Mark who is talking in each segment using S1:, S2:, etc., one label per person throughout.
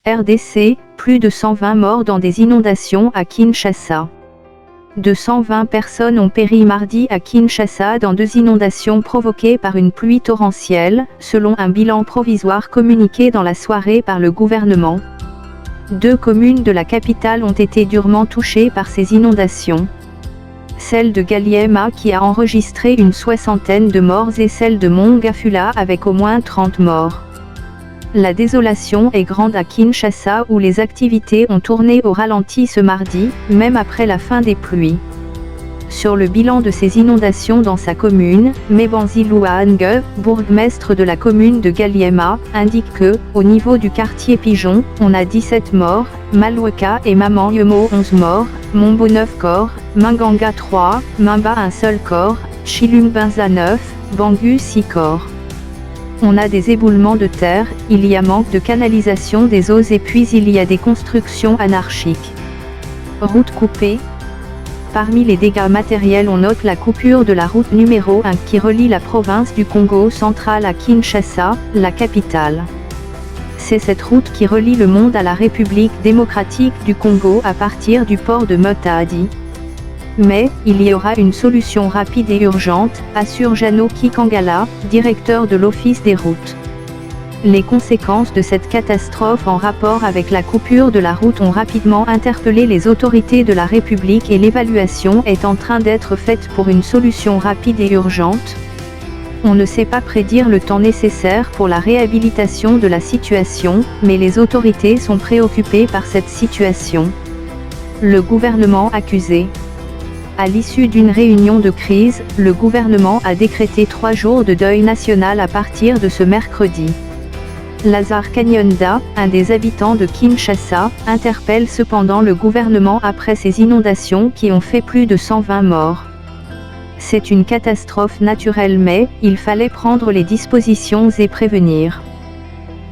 S1: RDC, plus de 120 morts dans des inondations à Kinshasa. 220 personnes ont péri mardi à Kinshasa dans 2 inondations provoquées par une pluie torrentielle, selon un bilan provisoire communiqué dans la soirée par le gouvernement. 2 communes de la capitale ont été durement touchées par ces inondations. Celle de Ngaliema qui a enregistré une 60aine de morts et celle de Mongafula avec au moins 30 morts. La désolation est grande à Kinshasa où les activités ont tourné au ralenti ce mardi, même après la fin des pluies. Sur le bilan de ces inondations dans sa commune, Mebanzi Louaangue, bourgmestre de la commune de Ngaliema, indique que, au niveau du quartier Pigeon, on a 17 morts, Malweka et Maman Yemo 11 morts, Mombo 9 corps, Minganga 3, Mimba 1 seul corps, Chilumbenza 9, Bangu 6 corps. On a des éboulements de terre, il y a manque de canalisation des eaux et puis il y a des constructions anarchiques. Route coupée. Parmi les dégâts matériels on note la coupure de la route numéro 1 qui relie la province du Congo central à Kinshasa, la capitale. C'est cette route qui relie le monde à la République démocratique du Congo à partir du port de Matadi. Mais, il y aura une solution rapide et urgente, assure Jano Kikangala, directeur de l'Office des routes. Les conséquences de cette catastrophe en rapport avec la coupure de la route ont rapidement interpellé les autorités de la République et l'évaluation est en train d'être faite pour une solution rapide et urgente. On ne sait pas prédire le temps nécessaire pour la réhabilitation de la situation, mais les autorités sont préoccupées par cette situation. Le gouvernement accusé. À l'issue d'une réunion de crise, le gouvernement a décrété 3 jours de deuil national à partir de ce mercredi. Lazare Kanyonda, un des habitants de Kinshasa, interpelle cependant le gouvernement après ces inondations qui ont fait plus de 120 morts. C'est une catastrophe naturelle mais, il fallait prendre les dispositions et prévenir.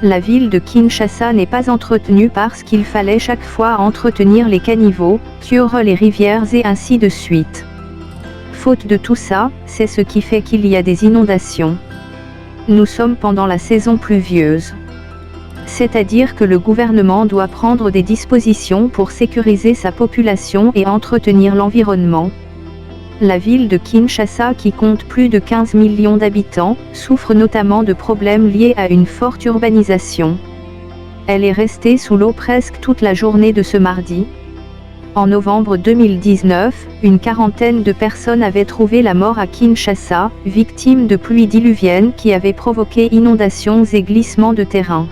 S1: La ville de Kinshasa n'est pas entretenue parce qu'il fallait chaque fois entretenir les caniveaux, curer les rivières et ainsi de suite. Faute de tout ça, c'est ce qui fait qu'il y a des inondations. Nous sommes pendant la saison pluvieuse. C'est-à-dire que le gouvernement doit prendre des dispositions pour sécuriser sa population et entretenir l'environnement. La ville de Kinshasa qui compte plus de 15 millions d'habitants, souffre notamment de problèmes liés à une forte urbanisation. Elle est restée sous l'eau presque toute la journée de ce mardi. En novembre 2019, une quarantaine de personnes avaient trouvé la mort à Kinshasa, victimes de pluies diluviennes qui avaient provoqué inondations et glissements de terrain.